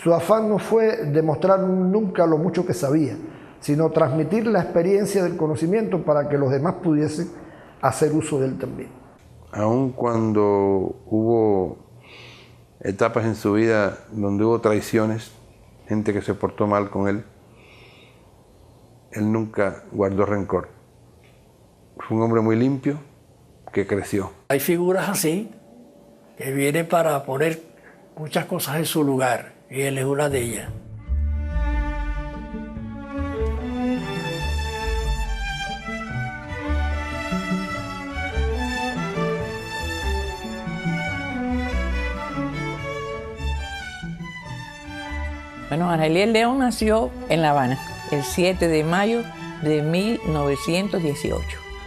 Su afán no fue demostrar nunca lo mucho que sabía, sino transmitir la experiencia del conocimiento para que los demás pudiesen hacer uso de él también. Aun cuando hubo etapas en su vida donde hubo traiciones, gente que se portó mal con él nunca guardó rencor. Fue un hombre muy limpio que creció. Hay figuras así que vienen para poner muchas cosas en su lugar, y él es una de ellas. Bueno, Argelier León nació en La Habana el 7 de mayo de 1918,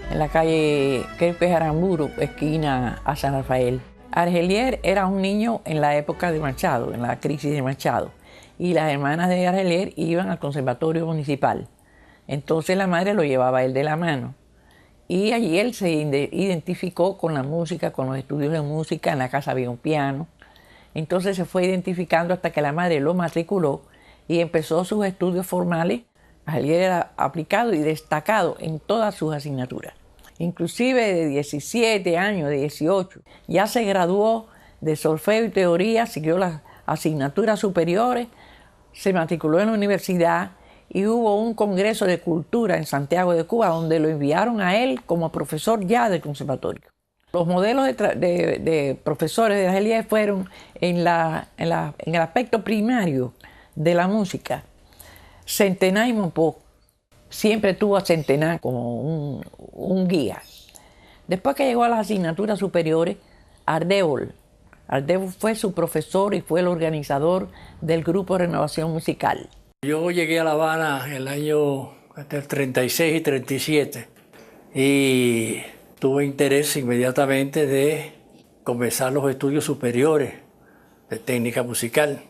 en la calle Querpes Aramburu, esquina a San Rafael. Argelier era un niño en la época de Machado, en la crisis de Machado, y las hermanas de Argelier iban al conservatorio municipal. Entonces la madre lo llevaba a él de la mano. Y allí él se identificó con la música, con los estudios de música. En la casa había un piano. Entonces se fue identificando hasta que la madre lo matriculó y empezó sus estudios formales. Argelier era aplicado y destacado en todas sus asignaturas. Inclusive de 17 años, de 18, ya se graduó de solfeo y teoría, siguió las asignaturas superiores, se matriculó en la universidad y hubo un congreso de cultura en Santiago de Cuba donde lo enviaron a él como profesor ya del conservatorio. Los modelos de profesores de Argelier fueron en el aspecto primario de la música. Centenar y Monpó. Siempre tuvo a Centenar como un guía. Después que llegó a las asignaturas superiores, Ardévol fue su profesor y fue el organizador del grupo Renovación Musical. Yo llegué a La Habana en el año entre el 36 y 37 y tuve interés inmediatamente de comenzar los estudios superiores de técnica musical.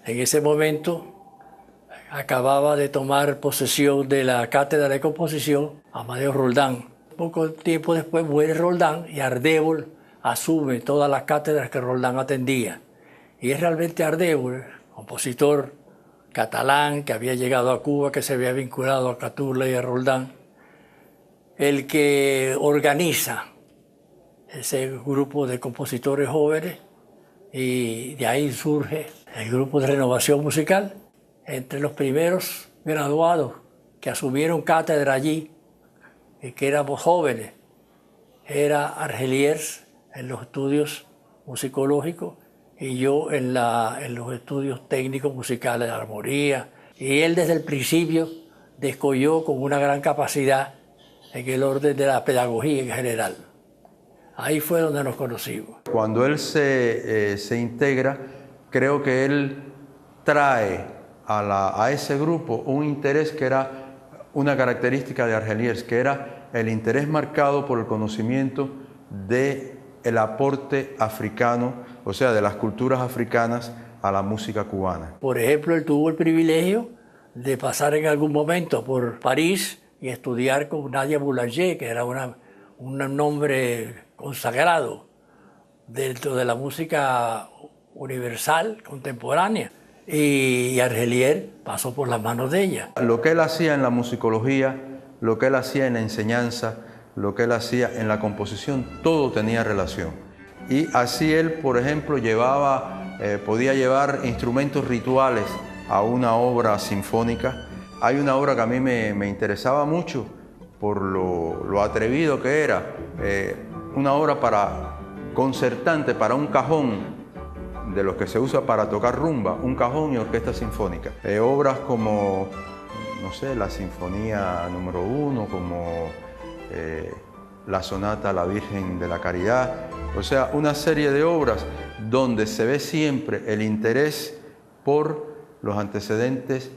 En ese momento acababa de tomar posesión de la cátedra de composición Amadeo Roldán. Poco tiempo después muere Roldán y Ardévol asume todas las cátedras que Roldán atendía. Y es realmente Ardévol, compositor catalán que había llegado a Cuba, que se había vinculado a Catulla y a Roldán, el que organiza ese grupo de compositores jóvenes, y de ahí surge el grupo de Renovación Musical. Entre los primeros graduados que asumieron cátedra allí, y que éramos jóvenes, era Argelier en los estudios musicológicos y yo en los estudios técnicos musicales de armonía. Y él desde el principio descolló con una gran capacidad en el orden de la pedagogía en general. Ahí fue donde nos conocimos. Cuando él se integra, creo que él trae a ese grupo un interés que era una característica de Argelier, que era el interés marcado por el conocimiento del aporte africano, o sea, de las culturas africanas a la música cubana. Por ejemplo, él tuvo el privilegio de pasar en algún momento por París y estudiar con Nadia Boulanger, que era un nombre consagrado dentro de la música universal contemporánea. Y Argelier pasó por las manos de ella. Lo que él hacía en la musicología, lo que él hacía en la enseñanza, lo que él hacía en la composición, todo tenía relación. Y así él, por ejemplo, podía llevar instrumentos rituales a una obra sinfónica. Hay una obra que a mí me interesaba mucho por lo atrevido que era, una obra concertante para un cajón, de los que se usa para tocar rumba, un cajón y orquesta sinfónica. Obras como, no sé, la Sinfonía número 1, como la Sonata a la Virgen de la Caridad, o sea, una serie de obras donde se ve siempre el interés por los antecedentes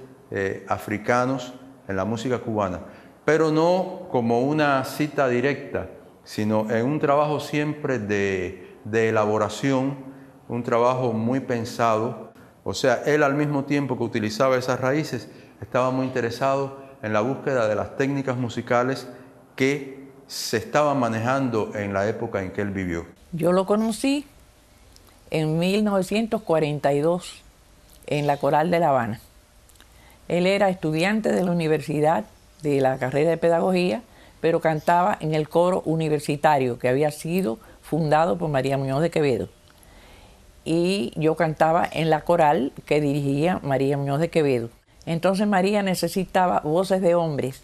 africanos en la música cubana, pero no como una cita directa, sino en un trabajo siempre de elaboración, un trabajo muy pensado. O sea, él al mismo tiempo que utilizaba esas raíces, estaba muy interesado en la búsqueda de las técnicas musicales que se estaban manejando en la época en que él vivió. Yo lo conocí en 1942, en la Coral de La Habana. Él era estudiante de la universidad, de la carrera de pedagogía, pero cantaba en el coro universitario que había sido fundado por María Muñoz de Quevedo. Y yo cantaba en la coral que dirigía María Muñoz de Quevedo. Entonces María necesitaba voces de hombres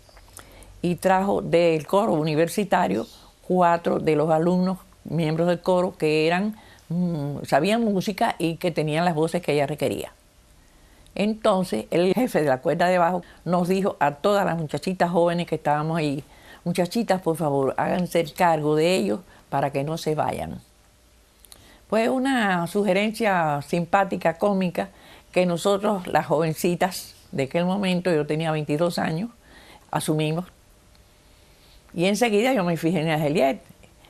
y trajo del coro universitario 4 de los alumnos, miembros del coro, que sabían música y que tenían las voces que ella requería. Entonces el jefe de la cuerda de bajo nos dijo a todas las muchachitas jóvenes que estábamos ahí: muchachitas, por favor, háganse el cargo de ellos para que no se vayan. Fue una sugerencia simpática, cómica, que nosotros, las jovencitas de aquel momento, yo tenía 22 años, asumimos. Y enseguida yo me fijé en Argelier.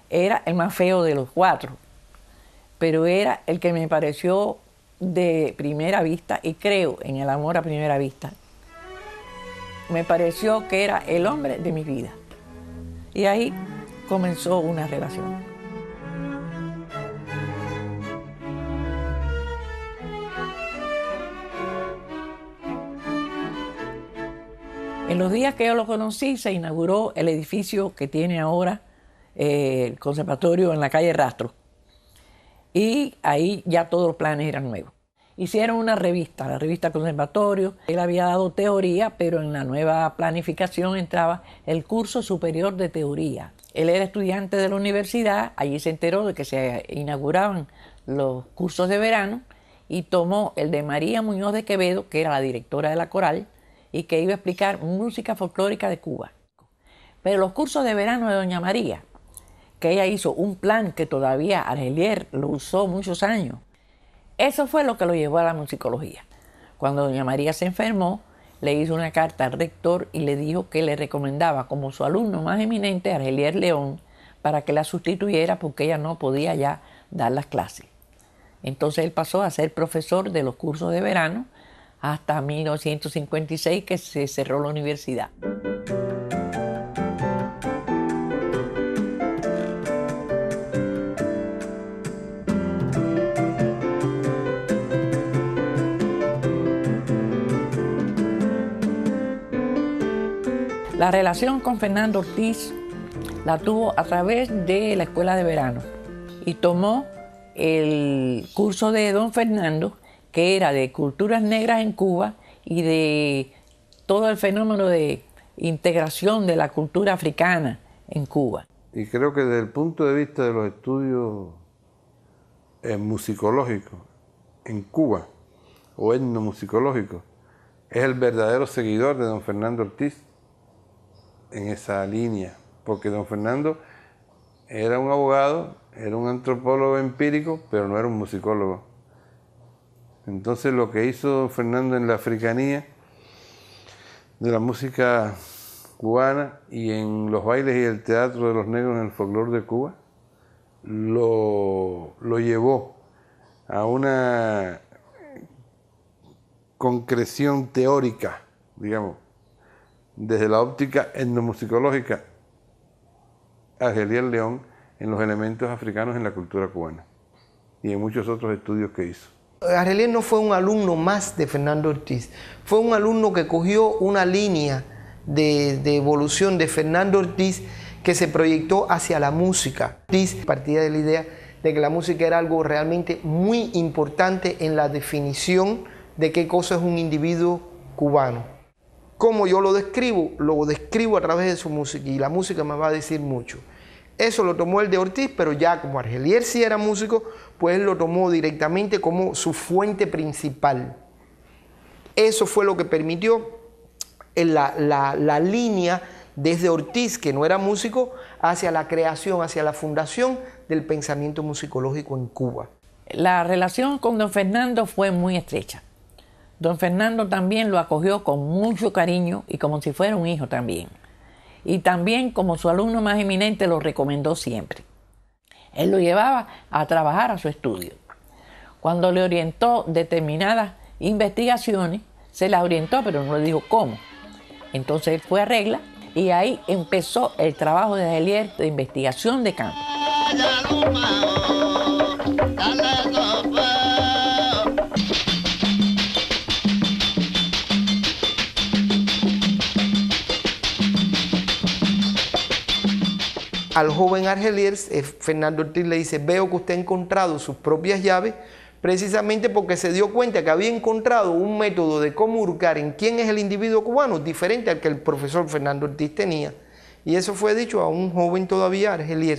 Era el más feo de los 4, pero era el que me pareció de primera vista, y creo en el amor a primera vista. Me pareció que era el hombre de mi vida. Y ahí comenzó una relación. En los días que yo lo conocí se inauguró el edificio que tiene ahora el conservatorio en la calle Rastro. Y ahí ya todos los planes eran nuevos. Hicieron una revista, la revista Conservatorio. Él había dado teoría, pero en la nueva planificación entraba el curso superior de teoría. Él era estudiante de la universidad, allí se enteró de que se inauguraban los cursos de verano y tomó el de María Muñoz de Quevedo, que era la directora de la coral, y que iba a explicar música folclórica de Cuba. Pero los cursos de verano de doña María, que ella hizo un plan que todavía Argelier lo usó muchos años, eso fue lo que lo llevó a la musicología. Cuando doña María se enfermó, le hizo una carta al rector y le dijo que le recomendaba como su alumno más eminente a Argelier León para que la sustituyera porque ella no podía ya dar las clases. Entonces él pasó a ser profesor de los cursos de verano hasta 1956, que se cerró la universidad. La relación con Fernando Ortiz la tuvo a través de la escuela de verano y tomó el curso de don Fernando, que era de culturas negras en Cuba y de todo el fenómeno de integración de la cultura africana en Cuba. Y creo que desde el punto de vista de los estudios musicológicos en Cuba, o etnomusicológicos, es el verdadero seguidor de don Fernando Ortiz en esa línea, porque don Fernando era un abogado, era un antropólogo empírico, pero no era un musicólogo. Entonces lo que hizo don Fernando en la africanía de la música cubana y en los bailes y el teatro de los negros en el folclore de Cuba, lo llevó a una concreción teórica, digamos, desde la óptica etnomusicológica, Argelier León en los elementos africanos en la cultura cubana y en muchos otros estudios que hizo. Argelier no fue un alumno más de Fernando Ortiz, fue un alumno que cogió una línea de evolución de Fernando Ortiz que se proyectó hacia la música. Ortiz partía de la idea de que la música era algo realmente muy importante en la definición de qué cosa es un individuo cubano. Como yo lo describo a través de su música, y la música me va a decir mucho. Eso lo tomó el de Ortiz, pero ya como Argelier sí era músico, pues él lo tomó directamente como su fuente principal. Eso fue lo que permitió la línea desde Ortiz, que no era músico, hacia la creación, hacia la fundación del pensamiento musicológico en Cuba. La relación con don Fernando fue muy estrecha. Don Fernando también lo acogió con mucho cariño y como si fuera un hijo también. Y también como su alumno más eminente lo recomendó siempre. Él lo llevaba a trabajar a su estudio. Cuando le orientó determinadas investigaciones, se las orientó pero no le dijo cómo. Entonces él fue a regla y ahí empezó el trabajo de Argelier de investigación de campo. al joven Argelier, Fernando Ortiz le dice, veo que usted ha encontrado sus propias llaves, precisamente porque se dio cuenta que había encontrado un método de cómo hurgar en quién es el individuo cubano diferente al que el profesor Fernando Ortiz tenía. Y eso fue dicho a un joven todavía, Argelier.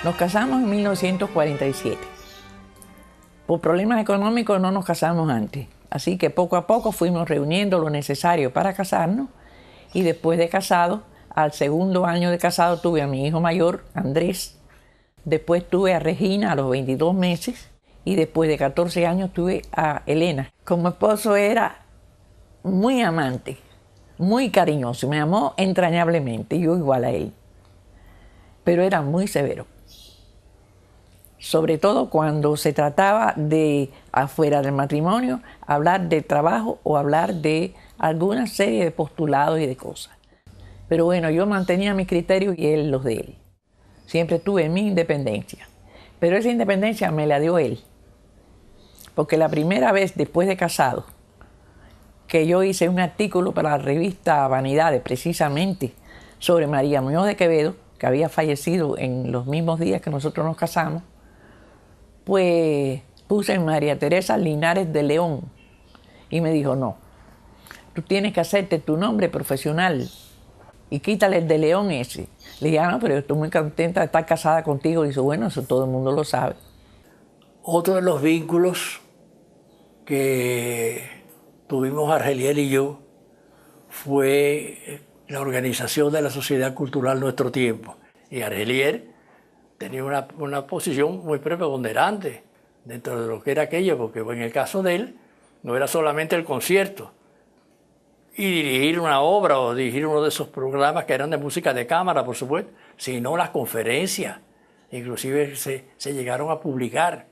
Nos casamos en 1947. Por problemas económicos no nos casamos antes, así que poco a poco fuimos reuniendo lo necesario para casarnos y después de casado, al segundo año de casado tuve a mi hijo mayor, Andrés, después tuve a Regina a los 22 meses y después de 14 años tuve a Elena. Como esposo era muy amante, muy cariñoso, me amó entrañablemente, yo igual a él, pero era muy severo. Sobre todo cuando se trataba de, afuera del matrimonio, hablar de trabajo o hablar de alguna serie de postulados y de cosas. Pero bueno, yo mantenía mis criterios y él los de él. Siempre tuve mi independencia. Pero esa independencia me la dio él. Porque la primera vez después de casado, que yo hice un artículo para la revista Vanidades, precisamente, sobre María Muñoz de Quevedo, que había fallecido en los mismos días que nosotros nos casamos, pues puse María Teresa Linares de León y me dijo, no, tú tienes que hacerte tu nombre profesional y quítale el de León ese. Le dije, no, pero yo estoy muy contenta de estar casada contigo. Y dice, bueno, eso todo el mundo lo sabe. Otro de los vínculos que tuvimos Argelier y yo fue la organización de la Sociedad Cultural Nuestro Tiempo. Y Argelier tenía una posición muy preponderante dentro de lo que era aquello, porque en el caso de él no era solamente el concierto y dirigir una obra o dirigir uno de esos programas que eran de música de cámara, por supuesto, sino las conferencias. Inclusive se llegaron a publicar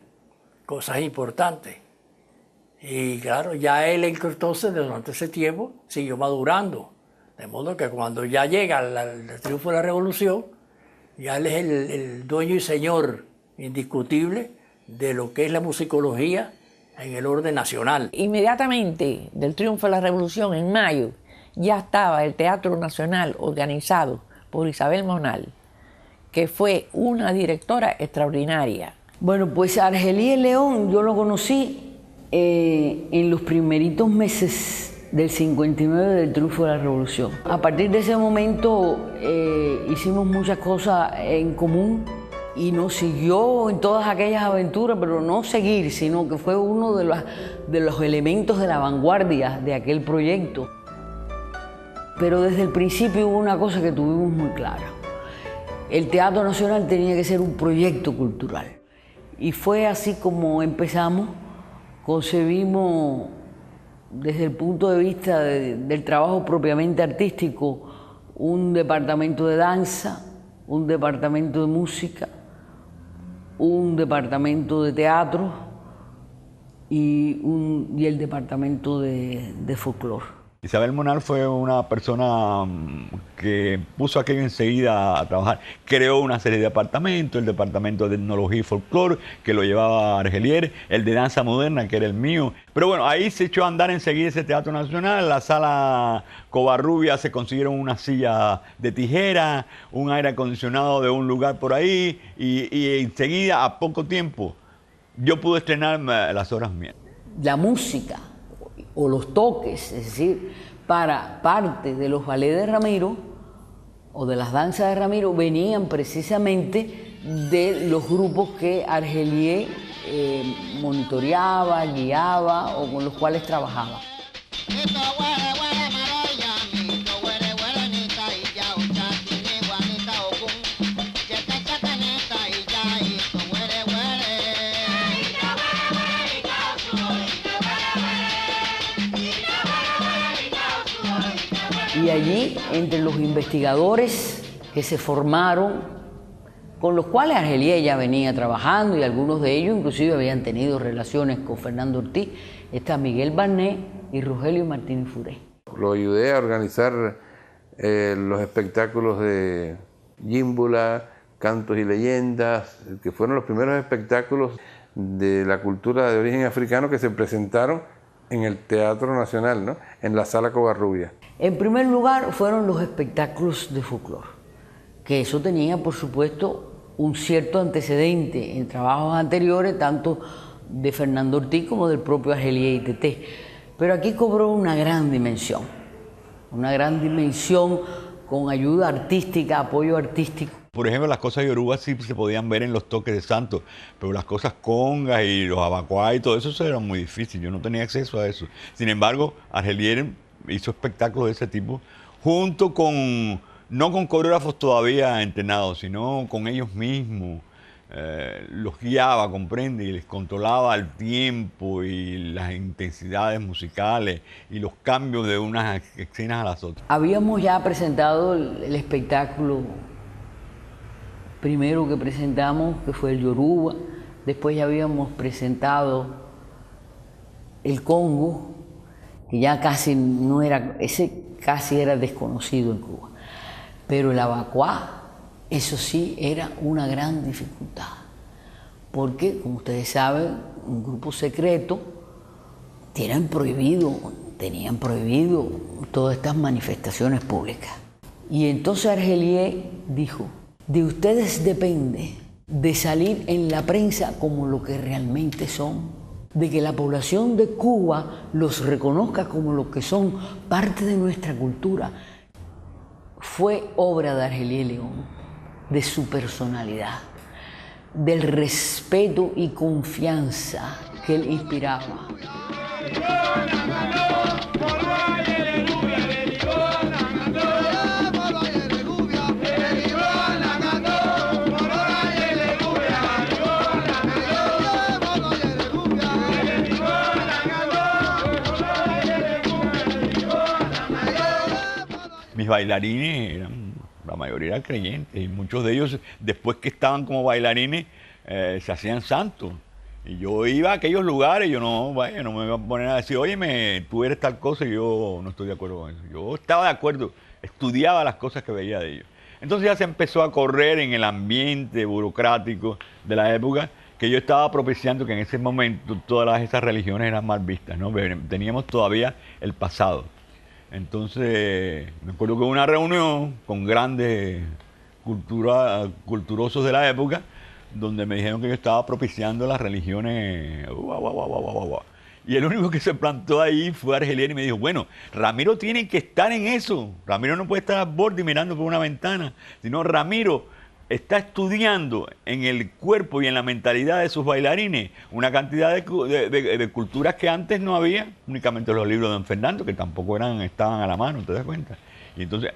cosas importantes. Y claro, ya él entonces durante ese tiempo siguió madurando, de modo que cuando ya llega el triunfo de la revolución, ya él es el dueño y señor indiscutible de lo que es la musicología en el orden nacional. Inmediatamente del triunfo de la revolución, en mayo, ya estaba el Teatro Nacional organizado por Isabel Monal, que fue una directora extraordinaria. Bueno, pues Argelier León yo lo conocí en los primeritos meses del 59 del triunfo de la revolución. A partir de ese momento hicimos muchas cosas en común y nos siguió en todas aquellas aventuras, pero no seguir, sino que fue uno de los elementos de la vanguardia de aquel proyecto. Pero desde el principio hubo una cosa que tuvimos muy clara. El Teatro Nacional tenía que ser un proyecto cultural. Y fue así como empezamos, concebimos desde el punto de vista del trabajo propiamente artístico, un departamento de danza, un departamento de música, un departamento de teatro y el departamento de folclore. Isabel Monal fue una persona que puso aquello enseguida a trabajar. Creó una serie de departamentos, el departamento de etnología y folclore, que lo llevaba Argelier, el de danza moderna, que era el mío. Pero bueno, ahí se echó a andar enseguida ese Teatro Nacional. La sala Covarrubia se consiguieron una silla de tijera, un aire acondicionado de un lugar por ahí, y enseguida, a poco tiempo, yo pude estrenarme las horas mías. La música o los toques, es decir, para parte de los ballets de Ramiro o de las danzas de Ramiro venían precisamente de los grupos que Argelier monitoreaba, guiaba o con los cuales trabajaba. Y allí, entre los investigadores que se formaron, con los cuales Argelier ya venía trabajando, y algunos de ellos inclusive habían tenido relaciones con Fernando Ortiz, está Miguel Barnet y Rogelio Martínez Furé. Lo ayudé a organizar los espectáculos de Yímbula, cantos y leyendas, que fueron los primeros espectáculos de la cultura de origen africano que se presentaron en el Teatro Nacional, ¿no? En la Sala Covarrubias. En primer lugar fueron los espectáculos de folclore, que eso tenía, por supuesto, un cierto antecedente en trabajos anteriores, tanto de Fernando Ortiz como del propio Argelier y Teté. Pero aquí cobró una gran dimensión con ayuda artística, apoyo artístico. Por ejemplo, las cosas yorubas sí se podían ver en los toques de santo, pero las cosas congas y los abacuá y todo eso era muy difícil, yo no tenía acceso a eso. Sin embargo, Argelier hizo espectáculos de ese tipo, junto con, no con coreógrafos todavía entrenados, sino con ellos mismos. Los guiaba, comprende, y les controlaba el tiempo y las intensidades musicales y los cambios de unas escenas a las otras. Habíamos ya presentado el espectáculo primero que presentamos, que fue el Yoruba, después ya habíamos presentado el Congo, que ya casi no era, ese casi era desconocido en Cuba, pero el abacuá, eso sí era una gran dificultad, porque, como ustedes saben, un grupo secreto tenían prohibido todas estas manifestaciones públicas. Y entonces Argelier dijo: de ustedes depende de salir en la prensa como lo que realmente son, de que la población de Cuba los reconozca como lo que son, parte de nuestra cultura. Fue obra de Argelier León, de su personalidad, del respeto y confianza que él inspiraba. Mis bailarines eran, la mayoría eran creyentes, y muchos de ellos, después que estaban como bailarines, se hacían santos. Y yo iba a aquellos lugares, yo no me iba a poner a decir, óyeme, tú eres tal cosa, y yo no estoy de acuerdo con eso. Yo estaba de acuerdo, estudiaba las cosas que veía de ellos. Entonces ya se empezó a correr en el ambiente burocrático de la época, que yo estaba propiciando que en ese momento todas esas religiones eran mal vistas, ¿no? Teníamos todavía el pasado. Entonces, me acuerdo que hubo una reunión con grandes culturosos de la época, donde me dijeron que yo estaba propiciando las religiones. Y el único que se plantó ahí fue Argelier y me dijo, bueno, Ramiro tiene que estar en eso. Ramiro no puede estar a borde mirando por una ventana, sino Ramiro está estudiando en el cuerpo y en la mentalidad de sus bailarines una cantidad de culturas que antes no había, únicamente los libros de don Fernando, que tampoco estaban a la mano, ¿te das cuenta? Y entonces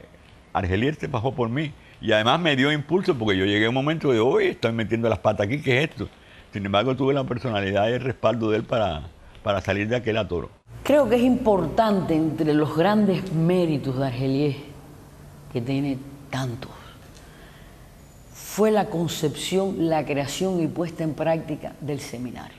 Argelier se bajó por mí y además me dio impulso porque yo llegué a un momento de, oye, estoy metiendo las patas aquí, ¿qué es esto? Sin embargo, tuve la personalidad y el respaldo de él para salir de aquel atoro. Creo que es importante, entre los grandes méritos de Argelier, que tiene tantos, fue la concepción, la creación y puesta en práctica del seminario.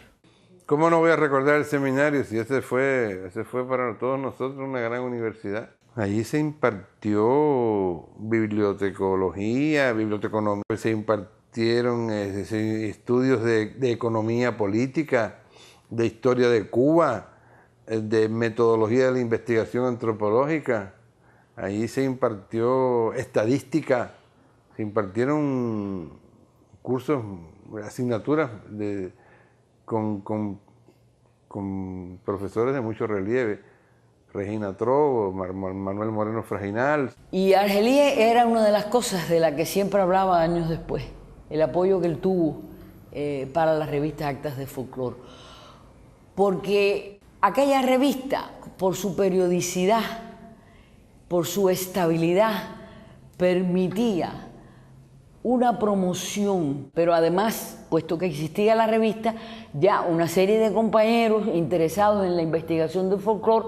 ¿Cómo no voy a recordar el seminario si ese fue para todos nosotros una gran universidad? Allí se impartió bibliotecología, biblioteconomía, se impartieron estudios de economía política, de historia de Cuba, de metodología de la investigación antropológica. Allí se impartió estadística. Se impartieron cursos, asignaturas con profesores de mucho relieve. Regina Trobo, Manuel Moreno Frajinal. Y Argelier era una de las cosas de la que siempre hablaba años después, el apoyo que él tuvo para la revista Actas de Folclore. Porque aquella revista, por su periodicidad, por su estabilidad, permitía una promoción, pero además, puesto que existía la revista, ya una serie de compañeros interesados en la investigación del folclore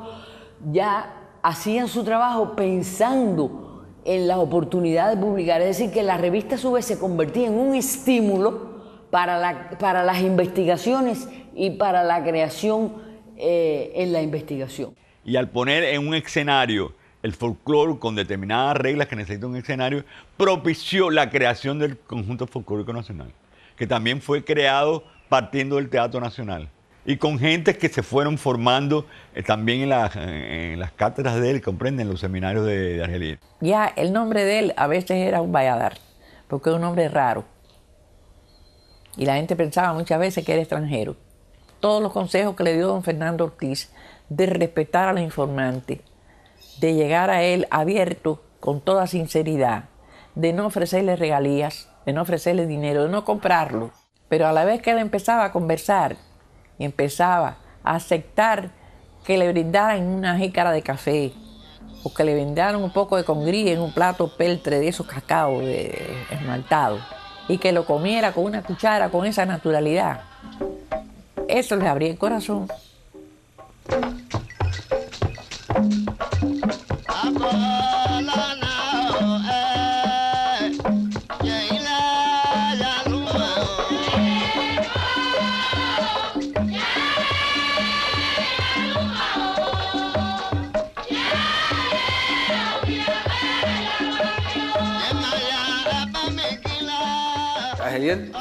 ya hacían su trabajo pensando en la oportunidad de publicar. Es decir, que la revista a su vez se convertía en un estímulo para las investigaciones y para la creación en la investigación. Y al poner en un escenario el folclore con determinadas reglas que necesita un escenario, propició la creación del Conjunto Folclórico Nacional, que también fue creado partiendo del Teatro Nacional y con gentes que se fueron formando también en las cátedras de él, comprenden, los seminarios de Argelier. Ya el nombre de él a veces era un Valladares, porque es un nombre raro. Y la gente pensaba muchas veces que era extranjero. Todos los consejos que le dio don Fernando Ortiz de respetar al informante, de llegar a él abierto con toda sinceridad, de no ofrecerle regalías, de no ofrecerle dinero, de no comprarlo. Pero a la vez que él empezaba a conversar y empezaba a aceptar que le brindaran una jícara de café o que le brindaran un poco de congrí en un plato peltre de esos cacao esmaltado y que lo comiera con una cuchara con esa naturalidad, eso le abría el corazón. Argelier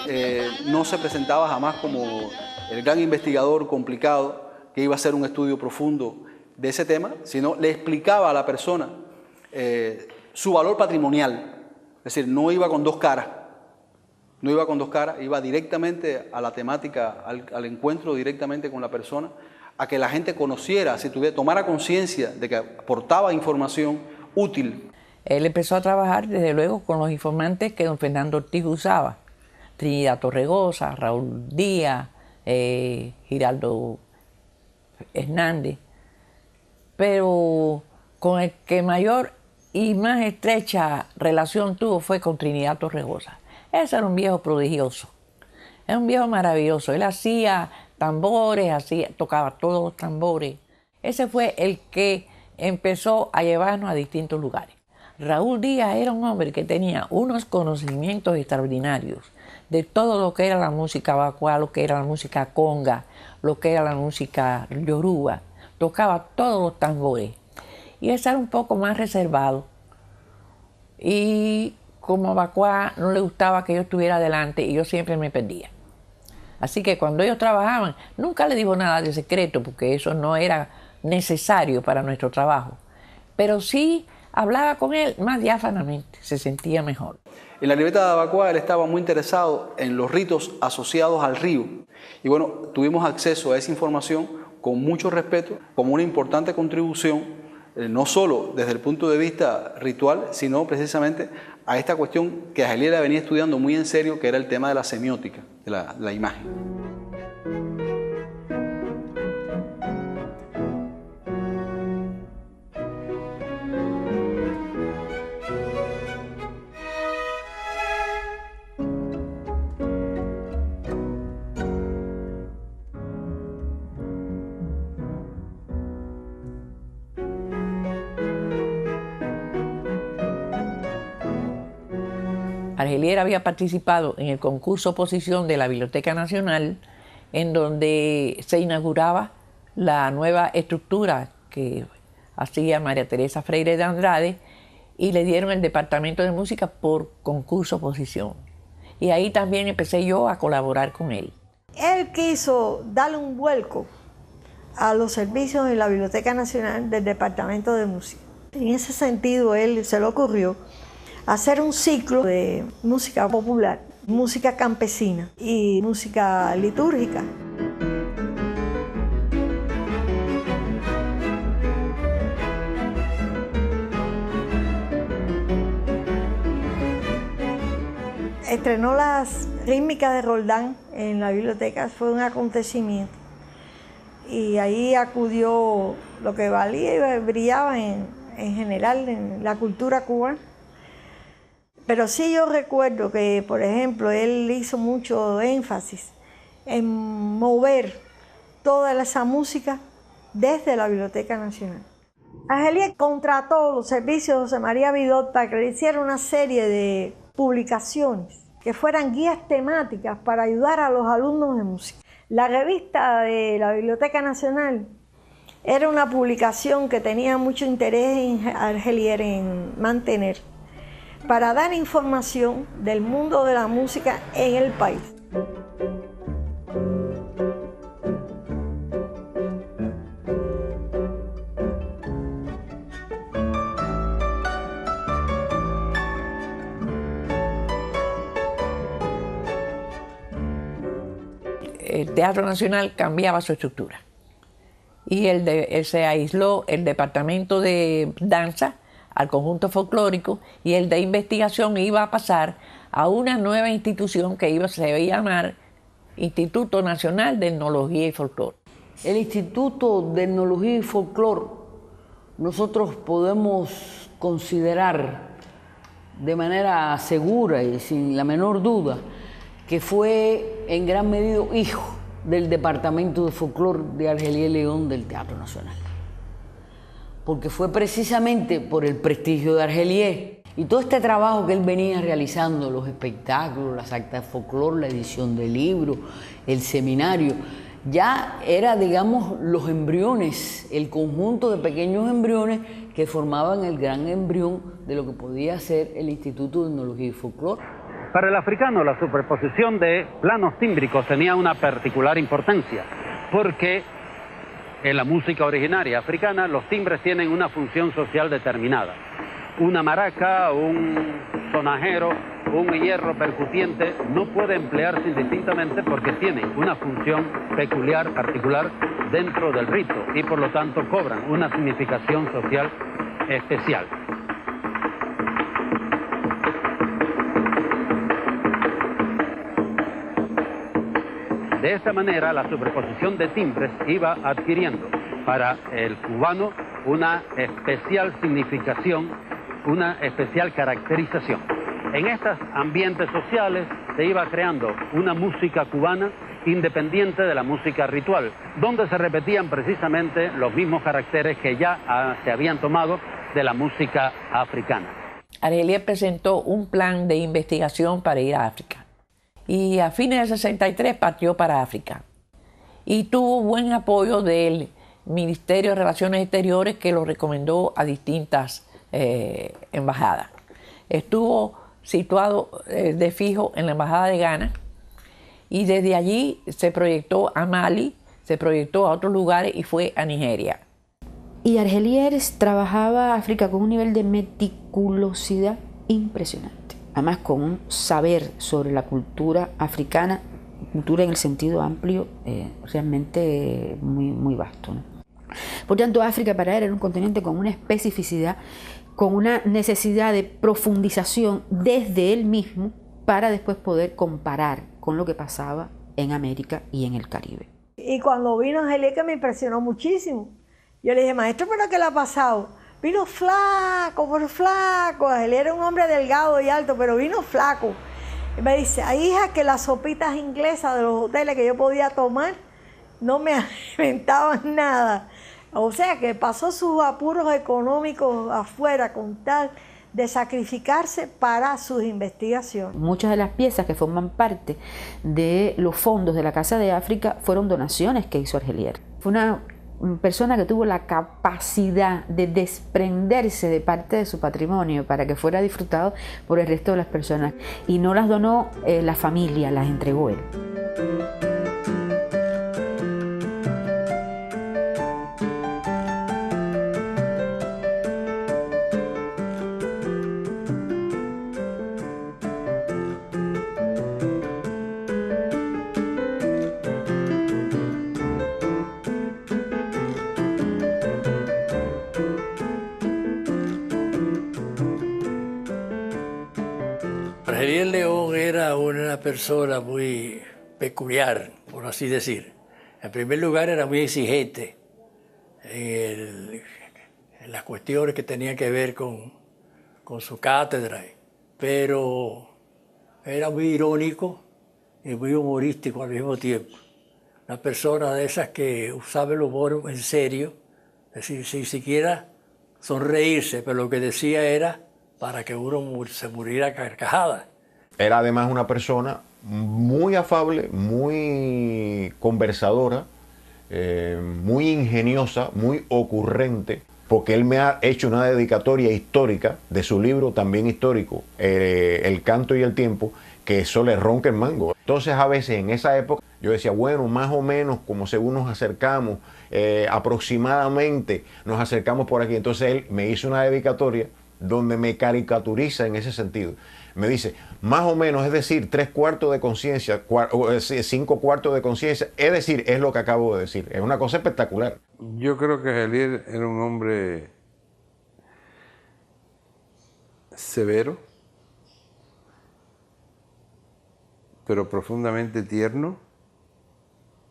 no se presentaba jamás como el gran investigador complicado que iba a hacer un estudio profundo de ese tema, sino le explicaba a la persona su valor patrimonial. Es decir, no iba con dos caras, iba directamente a la temática, al encuentro directamente con la persona, a que la gente conociera, tomara conciencia de que aportaba información útil. Él empezó a trabajar desde luego con los informantes que don Fernando Ortiz usaba. Trinidad Torregosa, Raúl Díaz, Giraldo Hernández. Pero con el que mayor y más estrecha relación tuvo fue con Trinidad Torregosa. Ese era un viejo prodigioso, era un viejo maravilloso. Él hacía tambores, tocaba todos los tambores. Ese fue el que empezó a llevarnos a distintos lugares. Raúl Díaz era un hombre que tenía unos conocimientos extraordinarios de todo lo que era la música bacuá, lo que era la música conga, lo que era la música yoruba. Tocaba todos los tambores. Y ese era un poco más reservado. Y como bacuá no le gustaba que yo estuviera adelante y yo siempre me perdía. Así que cuando ellos trabajaban, nunca le dijo nada de secreto, porque eso no era necesario para nuestro trabajo. Pero sí hablaba con él más diáfanamente, se sentía mejor. En la libreta de Abacuá él estaba muy interesado en los ritos asociados al río. Y bueno, tuvimos acceso a esa información con mucho respeto, como una importante contribución, no solo desde el punto de vista ritual, sino precisamente a esta cuestión que Argelier venía estudiando muy en serio, que era el tema de la semiótica, de la imagen. Argelier había participado en el concurso oposición de la Biblioteca Nacional, en donde se inauguraba la nueva estructura que hacía María Teresa Freire de Andrade, y le dieron el departamento de música por concurso oposición. Y ahí también empecé yo a colaborar con él. Él quiso darle un vuelco a los servicios de la Biblioteca Nacional del Departamento de Música. En ese sentido, él se le ocurrió hacer un ciclo de música popular, música campesina y música litúrgica. Estrenó las rítmicas de Roldán en la biblioteca, fue un acontecimiento. Y ahí acudió lo que valía y brillaba en general en la cultura cubana. Pero sí yo recuerdo que, por ejemplo, él hizo mucho énfasis en mover toda esa música desde la Biblioteca Nacional. Argelier contrató los servicios de José María Vidot para que le hiciera una serie de publicaciones que fueran guías temáticas para ayudar a los alumnos de música. La revista de la Biblioteca Nacional Era una publicación que tenía mucho interés en Argelier en mantener para dar información del mundo de la música en el país. El Teatro Nacional cambiaba su estructura y se aisló el departamento de danza al conjunto folclórico y el de investigación iba a pasar a una nueva institución que se iba a llamar Instituto Nacional de Etnología y Folclore. El Instituto de Etnología y Folclore nosotros podemos considerar de manera segura y sin la menor duda que fue en gran medida hijo del Departamento de Folclore de Argelier León del Teatro Nacional. Porque fue precisamente por el prestigio de Argelier y todo este trabajo que él venía realizando, los espectáculos, las actas de folclore, la edición de libros, el seminario, ya era, digamos, los embriones, el conjunto de pequeños embriones que formaban el gran embrión de lo que podía ser el Instituto de Etnología y Folclore. Para el africano, la superposición de planos tímbricos tenía una particular importancia, porque en la música originaria africana los timbres tienen una función social determinada. Una maraca, un sonajero, un hierro percutiente no puede emplearse indistintamente porque tienen una función peculiar, particular dentro del rito y por lo tanto cobran una significación social especial. De esta manera, la superposición de timbres iba adquiriendo para el cubano una especial significación, una especial caracterización. En estos ambientes sociales se iba creando una música cubana independiente de la música ritual, donde se repetían precisamente los mismos caracteres que ya se habían tomado de la música africana. Argelier presentó un plan de investigación para ir a África. Y a fines del 63 partió para África. Y tuvo buen apoyo del Ministerio de Relaciones Exteriores que lo recomendó a distintas embajadas. Estuvo situado de fijo en la Embajada de Ghana y desde allí se proyectó a Mali, se proyectó a otros lugares y fue a Nigeria. Y Argelier trabajaba África con un nivel de meticulosidad impresionante. Además con un saber sobre la cultura africana, cultura en el sentido amplio, realmente muy vasto, ¿no? Por tanto, África para él era un continente con una especificidad, con una necesidad de profundización desde él mismo para después poder comparar con lo que pasaba en América y en el Caribe. Y cuando vino Argelier, que me impresionó muchísimo, yo le dije, maestro, ¿pero qué le ha pasado? Vino flaco, por flaco. Argelier era un hombre delgado y alto, pero vino flaco. Y me dice, hija, que las sopitas inglesas de los hoteles que yo podía tomar no me alimentaban nada. O sea, que pasó sus apuros económicos afuera con tal de sacrificarse para sus investigaciones. Muchas de las piezas que forman parte de los fondos de la Casa de África fueron donaciones que hizo Argelier. Fue una persona que tuvo la capacidad de desprenderse de parte de su patrimonio para que fuera disfrutado por el resto de las personas. Y no las donó la familia, las entregó él. Argelier León era una persona muy peculiar, por así decir. En primer lugar, era muy exigente en las cuestiones que tenían que ver con su cátedra, pero era muy irónico y muy humorístico al mismo tiempo. Una persona de esas que usaba el humor en serio, es decir, sin siquiera sonreírse, pero lo que decía era para que uno se muriera a carcajadas. Era además una persona muy afable, muy conversadora, muy ingeniosa, muy ocurrente, porque él me ha hecho una dedicatoria histórica de su libro también histórico, El canto y el tiempo, que eso le ronca el mango. Entonces a veces en esa época yo decía, bueno, más o menos como según nos acercamos, aproximadamente nos acercamos por aquí. Entonces él me hizo una dedicatoria donde me caricaturiza en ese sentido. Me dice, más o menos, es decir, 3/4 de conciencia, 5/4 de conciencia, es decir, es lo que acabo de decir. Es una cosa espectacular. Yo creo que Argelier era un hombre severo, pero profundamente tierno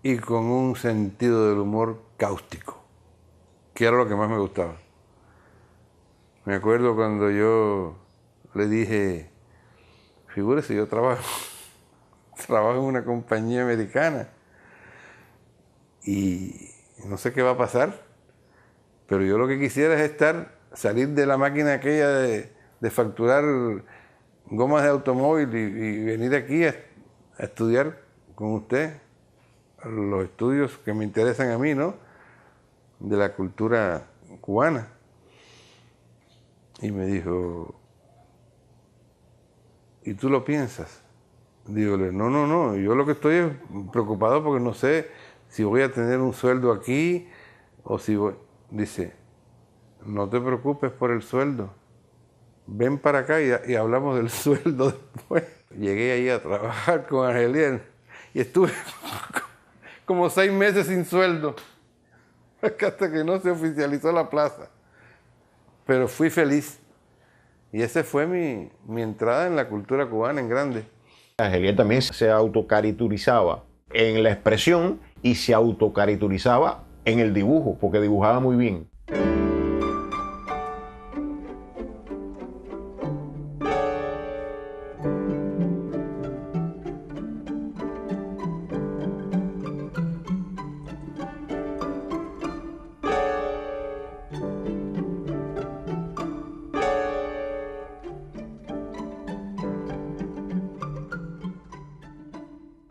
y con un sentido del humor cáustico, que era lo que más me gustaba. Me acuerdo cuando yo le dije, figúrese, yo trabajo en una compañía americana y no sé qué va a pasar, pero yo lo que quisiera es salir de la máquina aquella de facturar gomas de automóvil y venir aquí a estudiar con usted los estudios que me interesan a mí, ¿no? De la cultura cubana. Y me dijo, ¿y tú lo piensas? Dígole, no, yo lo que estoy es preocupado porque no sé si voy a tener un sueldo aquí o si voy... Dice, no te preocupes por el sueldo, ven para acá y hablamos del sueldo después. Llegué ahí a trabajar con Argelier y estuve como 6 meses sin sueldo, hasta que no se oficializó la plaza. Pero fui feliz. Y esa fue mi entrada en la cultura cubana en grande. Argelier también se autocaricaturizaba en la expresión y se autocaricaturizaba en el dibujo, porque dibujaba muy bien.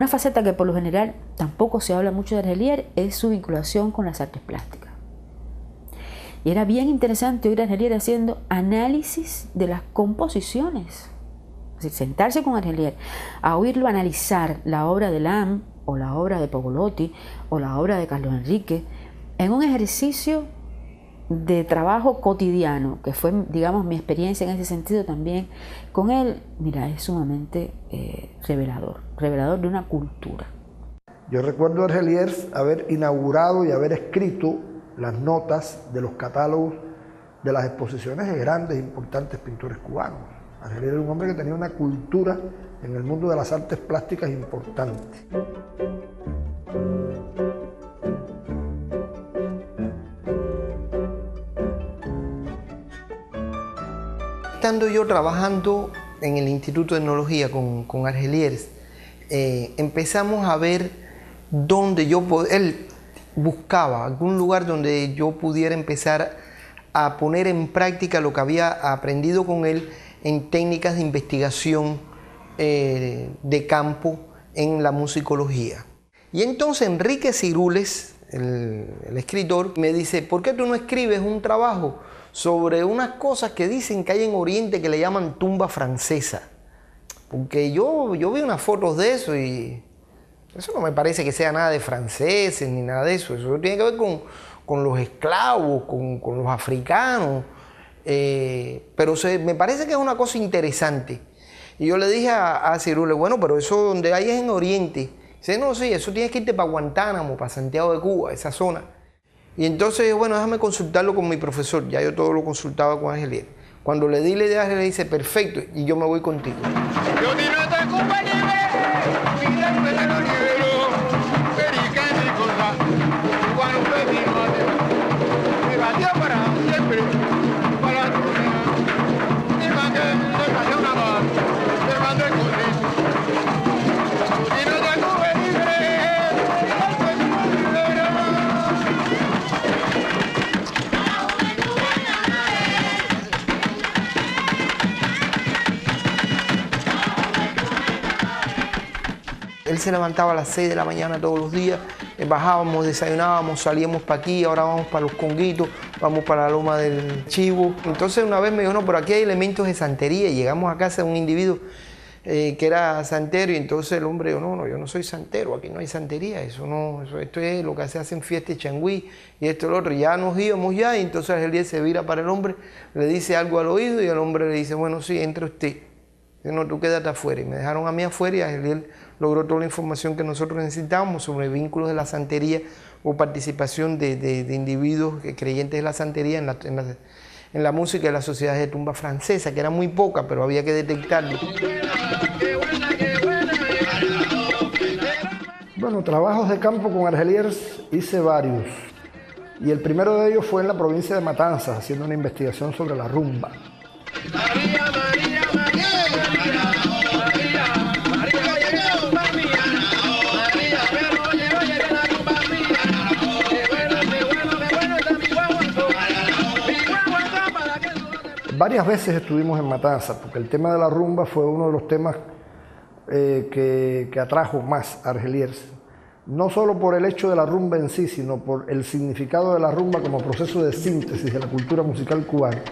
Una faceta que por lo general tampoco se habla mucho de Argelier es su vinculación con las artes plásticas. Y era bien interesante oír a Argelier haciendo análisis de las composiciones. Es decir, sentarse con Argelier a oírlo analizar la obra de Lam o la obra de Pogolotti o la obra de Carlos Enrique en un ejercicio de trabajo cotidiano, que fue, digamos, mi experiencia en ese sentido también con él. Mira, es sumamente revelador de una cultura. Yo recuerdo a Argelier haber inaugurado y haber escrito las notas de los catálogos de las exposiciones de grandes e importantes pintores cubanos. Argelier era un hombre que tenía una cultura en el mundo de las artes plásticas importante. Estando yo trabajando en el Instituto de Etnología con Argelier, empezamos a ver dónde él buscaba algún lugar donde yo pudiera empezar a poner en práctica lo que había aprendido con él en técnicas de investigación de campo en la musicología. Y entonces Enrique Cirules, el escritor, me dice, ¿por qué tú no escribes un trabajo sobre unas cosas que dicen que hay en Oriente que le llaman tumba francesa? Porque yo vi unas fotos de eso y eso no me parece que sea nada de franceses ni nada de eso. Eso tiene que ver con los esclavos, con los africanos. Pero me parece que es una cosa interesante. Y yo le dije a Cirules, bueno, pero eso donde hay es en Oriente. Dice, no, sí, eso tienes que irte para Guantánamo, para Santiago de Cuba, esa zona. Y entonces, bueno, déjame consultarlo con mi profesor. Ya yo todo lo consultaba con Argelier. Cuando le di la idea, Argelier dice, perfecto, y yo me voy contigo. Él se levantaba a las 6 de la mañana todos los días, bajábamos, desayunábamos, salíamos para aquí, ahora vamos para Los Conguitos, vamos para la Loma del Chivo. Entonces una vez me dijo, no, pero aquí hay elementos de santería, y llegamos a casa de un individuo que era santero, y entonces el hombre dijo, no, yo no soy santero, aquí no hay santería, esto es lo que se hace en fiesta de Changüí, y esto y lo otro. Y ya nos íbamos ya, y entonces Argelier se vira para el hombre, le dice algo al oído, y el hombre le dice, bueno, sí, entre usted. Dice, no, tú quédate afuera. Y me dejaron a mí afuera, y Argelier logró toda la información que nosotros necesitábamos sobre vínculos de la santería o participación de individuos creyentes de la santería en la música de las sociedades de tumba francesa, que era muy poca, pero había que detectarlo. Bueno, trabajos de campo con Argelier hice varios, y el primero de ellos fue en la provincia de Matanzas, haciendo una investigación sobre la rumba. Varias veces estuvimos en Matanzas, porque el tema de la rumba fue uno de los temas que atrajo más a Argelier. No solo por el hecho de la rumba en sí, sino por el significado de la rumba como proceso de síntesis de la cultura musical cubana.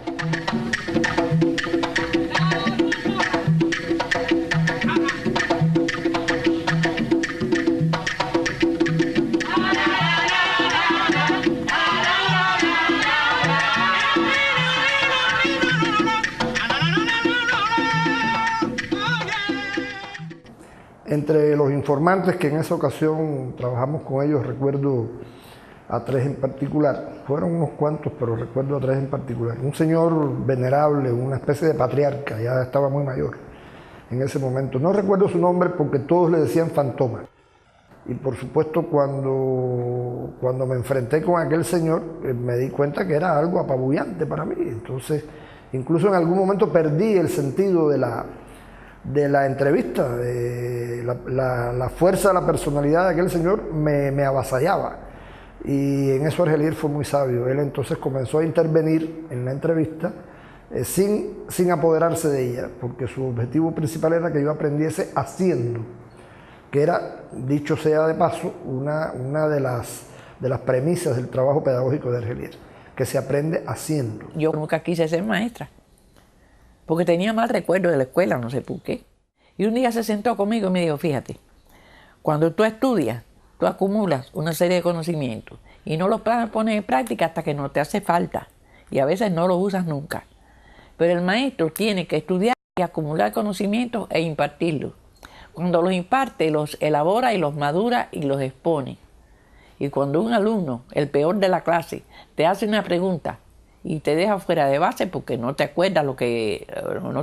Entre los informantes que en esa ocasión trabajamos con ellos, recuerdo a 3 en particular. Fueron unos cuantos, pero recuerdo a 3 en particular. Un señor venerable, una especie de patriarca, ya estaba muy mayor en ese momento. No recuerdo su nombre porque todos le decían Fantoma. Y por supuesto cuando me enfrenté con aquel señor, me di cuenta que era algo apabullante para mí. Entonces, incluso en algún momento perdí el sentido de la entrevista, la fuerza de la personalidad de aquel señor me avasallaba, y en eso Argelier fue muy sabio. Él entonces comenzó a intervenir en la entrevista sin apoderarse de ella, porque su objetivo principal era que yo aprendiese haciendo, que era, dicho sea de paso, una de las premisas del trabajo pedagógico de Argelier, que se aprende haciendo. Yo nunca quise ser maestra, porque tenía mal recuerdo de la escuela, no sé por qué. Y un día se sentó conmigo y me dijo, fíjate, cuando tú estudias, tú acumulas una serie de conocimientos y no los pones en práctica hasta que no te hace falta, y a veces no los usas nunca. Pero el maestro tiene que estudiar y acumular conocimientos e impartirlos. Cuando los imparte, los elabora y los madura y los expone. Y cuando un alumno, el peor de la clase, te hace una pregunta y te deja fuera de base porque no te acuerdas no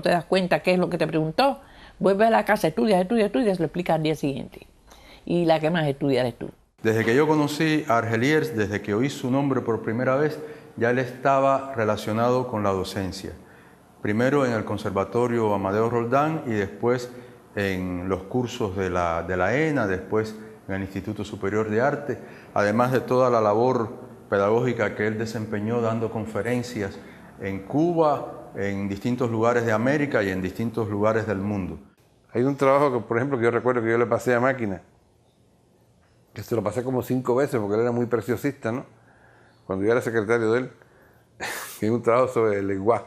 te das cuenta qué es lo que te preguntó, vuelve a la casa, estudias, lo explicas al día siguiente. Y la que más estudia eres tú. Desde que yo conocí a Argelier, desde que oí su nombre por primera vez, ya él estaba relacionado con la docencia. Primero en el Conservatorio Amadeo Roldán y después en los cursos de la ENA, después en el Instituto Superior de Arte, además de toda la labor pedagógica que él desempeñó dando conferencias en Cuba, en distintos lugares de América y en distintos lugares del mundo. Hay un trabajo que, por ejemplo, que yo recuerdo que yo le pasé a Máquina, que se lo pasé como 5 veces porque él era muy preciosista, ¿no? Cuando yo era secretario de él, que hay un trabajo sobre el Eguá,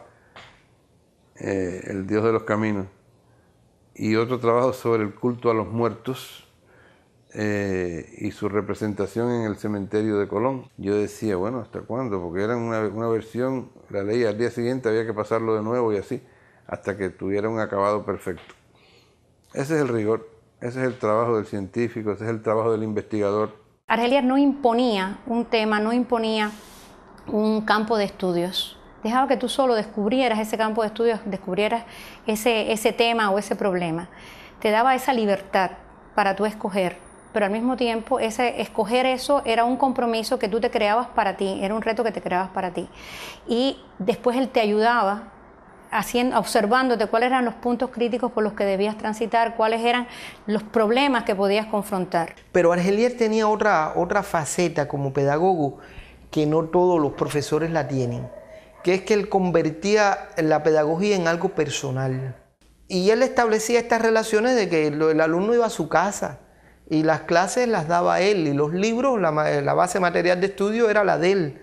el dios de los caminos, y otro trabajo sobre el culto a los muertos, y su representación en el cementerio de Colón. Yo decía, bueno, ¿hasta cuándo? Porque era una versión, la leía al día siguiente, había que pasarlo de nuevo y así, hasta que tuviera un acabado perfecto. Ese es el rigor, ese es el trabajo del científico, ese es el trabajo del investigador. Argelier no imponía un tema, no imponía un campo de estudios. Dejaba que tú solo descubrieras ese campo de estudios, descubrieras ese tema o ese problema. Te daba esa libertad para tú escoger, pero al mismo tiempo escoger eso era un compromiso que tú te creabas para ti, era un reto que te creabas para ti. Y después él te ayudaba observándote cuáles eran los puntos críticos por los que debías transitar, cuáles eran los problemas que podías confrontar. Pero Argelier tenía otra faceta como pedagogo que no todos los profesores la tienen, que es que él convertía la pedagogía en algo personal. Y él establecía estas relaciones de que el alumno iba a su casa y las clases las daba él, y los libros, la base material de estudio era la de él.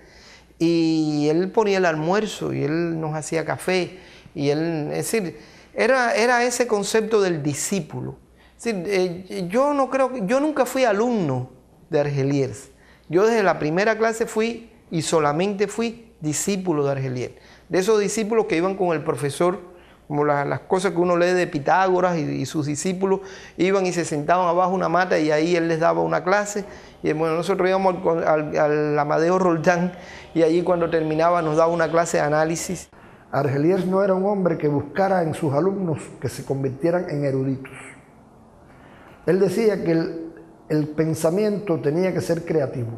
Y él ponía el almuerzo, y él nos hacía café, y él, es decir, era ese concepto del discípulo. Es decir, yo nunca fui alumno de Argeliers. Yo desde la primera clase fui, y solamente fui, discípulo de Argeliers. De esos discípulos que iban con el profesor, como las cosas que uno lee de Pitágoras, y sus discípulos iban y se sentaban abajo una mata y ahí él les daba una clase. Y bueno, nosotros íbamos al Amadeo Roldán y allí cuando terminaba nos daba una clase de análisis. Argeliers no era un hombre que buscara en sus alumnos que se convirtieran en eruditos. Él decía que el pensamiento tenía que ser creativo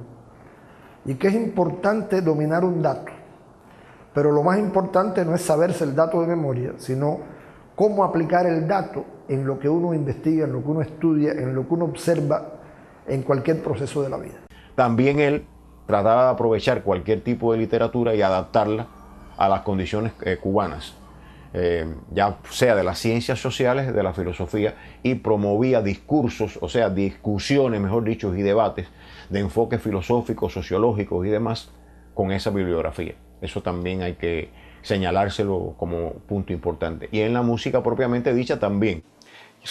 y que es importante dominar un dato. Pero lo más importante no es saberse el dato de memoria, sino cómo aplicar el dato en lo que uno investiga, en lo que uno estudia, en lo que uno observa en cualquier proceso de la vida. También él trataba de aprovechar cualquier tipo de literatura y adaptarla a las condiciones cubanas, ya sea de las ciencias sociales, de la filosofía, y promovía discursos, o sea, discusiones, mejor dicho, y debates de enfoques filosóficos, sociológicos y demás con esa bibliografía. Eso también hay que señalárselo como punto importante. Y en la música propiamente dicha también.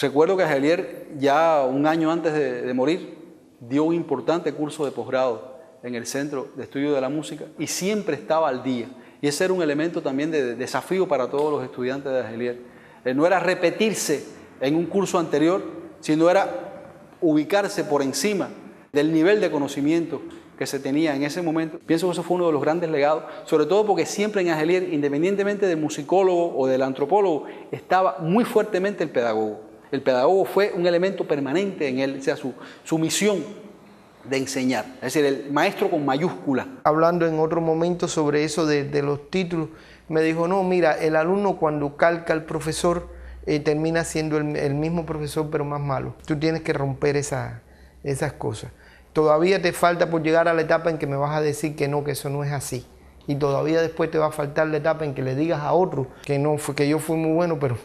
Recuerdo que Argeliers, ya un año antes de morir, dio un importante curso de posgrado en el Centro de Estudio de la Música y siempre estaba al día. Y ese era un elemento también de desafío para todos los estudiantes de Argeliers. No era repetirse en un curso anterior, sino era ubicarse por encima del nivel de conocimiento que se tenía en ese momento. Pienso que eso fue uno de los grandes legados, sobre todo porque siempre en Argeliers, independientemente del musicólogo o del antropólogo, estaba muy fuertemente el pedagogo. El pedagogo fue un elemento permanente en él, o sea, su misión de enseñar, es decir, el maestro con mayúscula. Hablando en otro momento sobre eso de los títulos, me dijo, no, mira, el alumno cuando calca al profesor termina siendo el mismo profesor pero más malo. Tú tienes que romper esas cosas. Todavía te falta por llegar a la etapa en que me vas a decir que no, que eso no es así. Y todavía después te va a faltar la etapa en que le digas a otro que no, que yo fui muy bueno, pero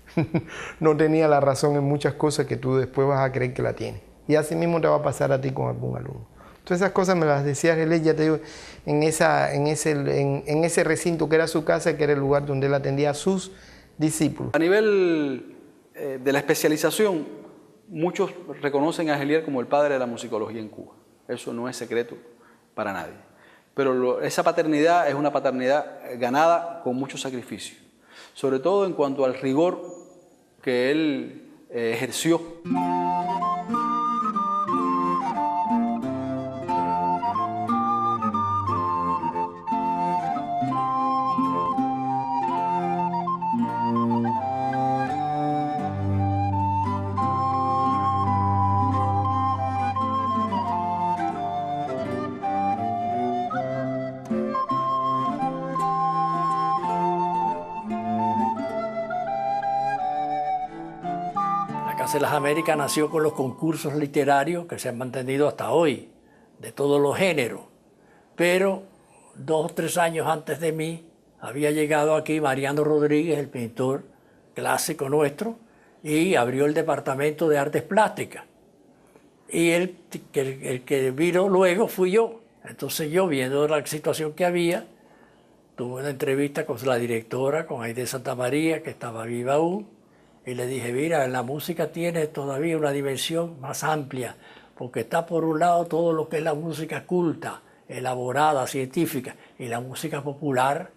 no tenía la razón en muchas cosas que tú después vas a creer que la tienes. Y así mismo te va a pasar a ti con algún alumno. Todas esas cosas me las decía Argeliers, ya te digo, en ese recinto que era su casa, que era el lugar donde él atendía a sus discípulos. A nivel de la especialización, muchos reconocen a Argeliers como el padre de la musicología en Cuba. Eso no es secreto para nadie. Pero esa paternidad es una paternidad ganada con mucho sacrificio, sobre todo en cuanto al rigor que él ejerció. De las Américas nació con los concursos literarios que se han mantenido hasta hoy, de todos los géneros. Pero 2 o 3 años antes de mí había llegado aquí Mariano Rodríguez, el pintor clásico nuestro, y abrió el Departamento de Artes Plásticas. Y el que vino luego fui yo. Entonces yo, viendo la situación que había, tuve una entrevista con la directora, con Aide Santamaría, que estaba viva aún, y le dije, mira, la música tiene todavía una dimensión más amplia, porque está por un lado todo lo que es la música culta, elaborada, científica, y la música popular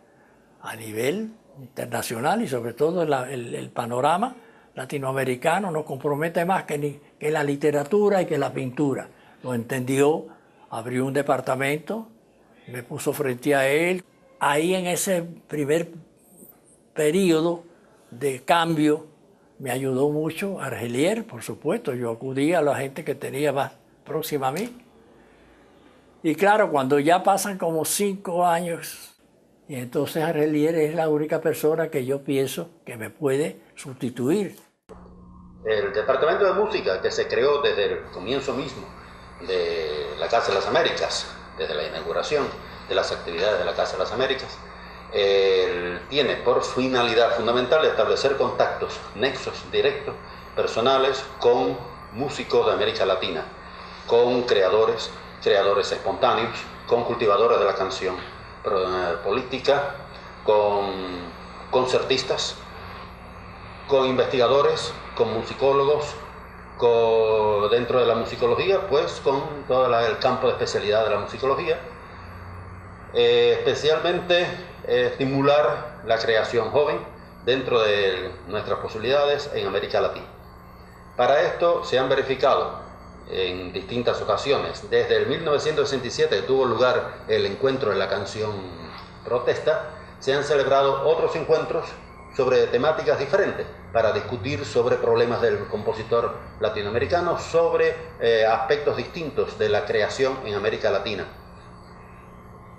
a nivel internacional y sobre todo el panorama latinoamericano nos compromete más que la literatura y que la pintura. Lo entendió, abrió un departamento, me puso frente a él. Ahí en ese primer periodo de cambio, me ayudó mucho Argeliers, por supuesto. Yo acudía a la gente que tenía más próxima a mí. Y claro, cuando ya pasan como 5 años, y entonces Argeliers es la única persona que yo pienso que me puede sustituir. El Departamento de Música, que se creó desde el comienzo mismo de la Casa de las Américas, desde la inauguración de las actividades de la Casa de las Américas, tiene por finalidad fundamental establecer contactos, nexos directos, personales con músicos de América Latina, con creadores espontáneos, con cultivadores de la canción política, con concertistas, con investigadores, con musicólogos, dentro de la musicología, pues con todo el campo de especialidad de la musicología, especialmente estimular la creación joven dentro de nuestras posibilidades en América Latina. Para esto se han verificado en distintas ocasiones, desde el 1967 que tuvo lugar el encuentro de la canción protesta, se han celebrado otros encuentros sobre temáticas diferentes para discutir sobre problemas del compositor latinoamericano, sobre aspectos distintos de la creación en América Latina.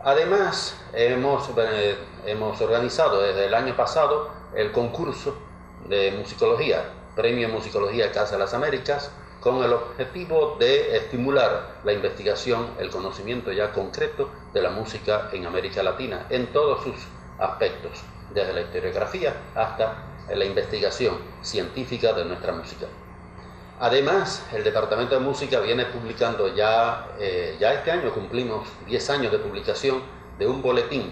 Además, hemos organizado desde el año pasado el concurso de musicología, Premio Musicología Casa de las Américas, con el objetivo de estimular la investigación, el conocimiento ya concreto de la música en América Latina, en todos sus aspectos, desde la historiografía hasta la investigación científica de nuestra música. Además, el Departamento de Música viene publicando ya este año cumplimos 10 años de publicación de un boletín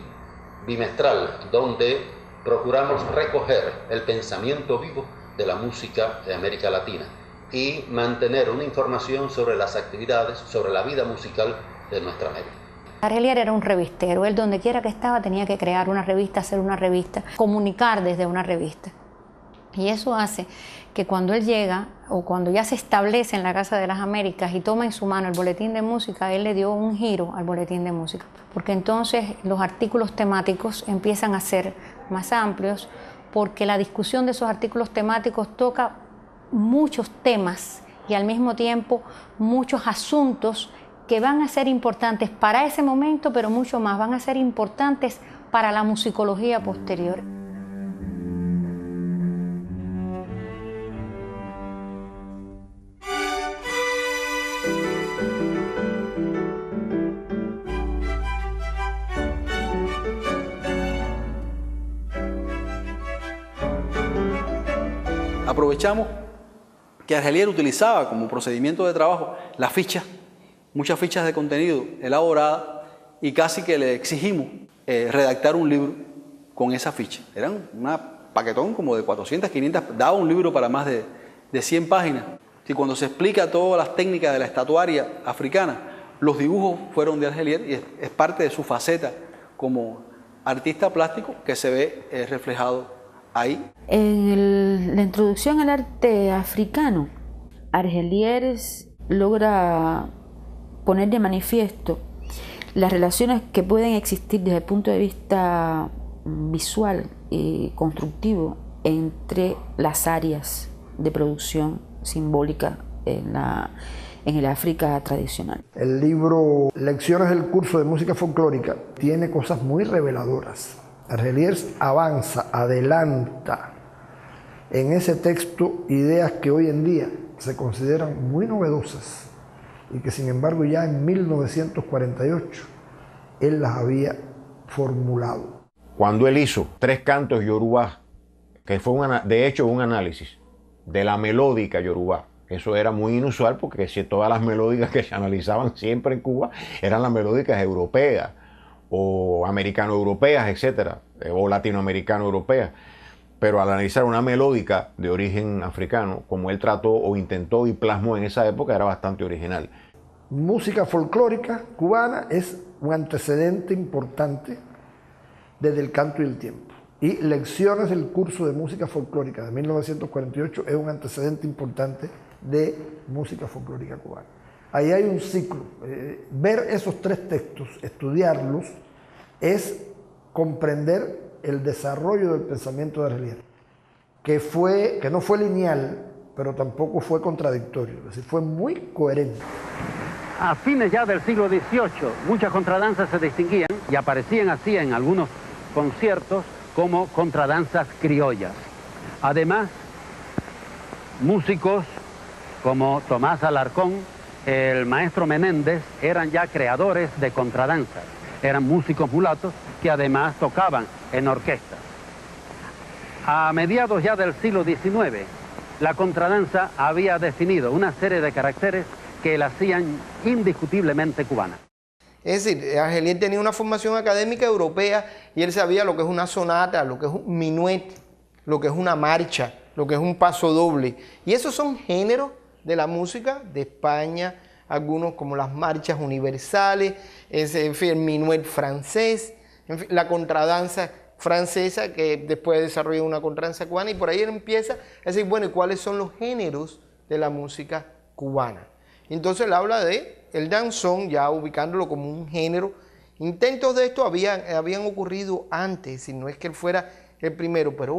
bimestral donde procuramos recoger el pensamiento vivo de la música de América Latina y mantener una información sobre las actividades, sobre la vida musical de nuestra América. Argelier era un revistero, él donde quiera que estaba tenía que crear una revista, hacer una revista, comunicar desde una revista. Y eso hace que cuando él llega o cuando ya se establece en la Casa de las Américas y toma en su mano el boletín de música, él le dio un giro al boletín de música, porque entonces los artículos temáticos empiezan a ser más amplios, porque la discusión de esos artículos temáticos toca muchos temas y al mismo tiempo muchos asuntos que van a ser importantes para ese momento, pero mucho más van a ser importantes para la musicología posterior. Aprovechamos que Argelier utilizaba como procedimiento de trabajo las fichas, muchas fichas de contenido elaboradas, y casi que le exigimos redactar un libro con esa ficha. Eran un paquetón como de 400, 500, daba un libro para más de 100 páginas. Y cuando se explica todas las técnicas de la estatuaria africana, los dibujos fueron de Argelier y es parte de su faceta como artista plástico que se ve reflejado ahí. En la introducción al arte africano, Argelier logra poner de manifiesto las relaciones que pueden existir desde el punto de vista visual y constructivo entre las áreas de producción simbólica en el África tradicional. El libro Lecciones del curso de música folclórica tiene cosas muy reveladoras. Argelier avanza, adelanta en ese texto ideas que hoy en día se consideran muy novedosas y que sin embargo ya en 1948 él las había formulado. Cuando él hizo 3 cantos yorubá, que fue de hecho un análisis de la melódica yorubá, eso era muy inusual porque todas las melódicas que se analizaban siempre en Cuba eran las melódicas europeas o americano-europeas, etcétera, o latinoamericano-europeas. Pero al analizar una melódica de origen africano, como él trató o intentó y plasmó en esa época, era bastante original. Música folclórica cubana es un antecedente importante desde el canto y el tiempo. Y Lecciones del curso de música folclórica de 1948 es un antecedente importante de música folclórica cubana. Ahí hay un ciclo. Ver esos 3 textos, estudiarlos, es comprender el desarrollo del pensamiento de Argelier, que no fue lineal, pero tampoco fue contradictorio, es decir, fue muy coherente. A fines ya del siglo XVIII, muchas contradanzas se distinguían y aparecían así en algunos conciertos como contradanzas criollas. Además, músicos como Tomás Alarcón, el maestro Menéndez, eran ya creadores de contradanzas. Eran músicos mulatos que además tocaban en orquestas. A mediados ya del siglo XIX, la contradanza había definido una serie de caracteres que la hacían indiscutiblemente cubana. Es decir, Argelier tenía una formación académica europea y él sabía lo que es una sonata, lo que es un minuet, lo que es una marcha, lo que es un paso doble. Y esos son géneros de la música de España, algunos como las marchas universales, en fin, el minuet francés, en fin, la contradanza francesa, que después desarrolló una contradanza cubana, y por ahí él empieza a decir, bueno, ¿y cuáles son los géneros de la música cubana? Entonces él habla de el danzón, ya ubicándolo como un género. Intentos de esto habían ocurrido antes, y no es que él fuera el primero, pero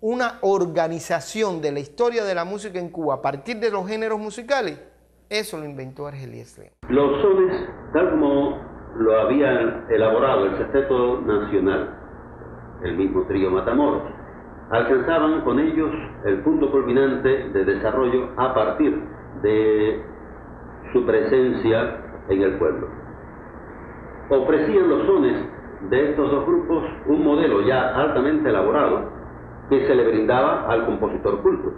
una organización de la historia de la música en Cuba a partir de los géneros musicales, eso lo inventó Argelier León. Los sones, tal como lo había elaborado el Sexteto Nacional, el mismo trío Matamoros, alcanzaban con ellos el punto culminante de desarrollo a partir de su presencia en el pueblo. Ofrecían los sones de estos dos grupos un modelo ya altamente elaborado que se le brindaba al compositor culto.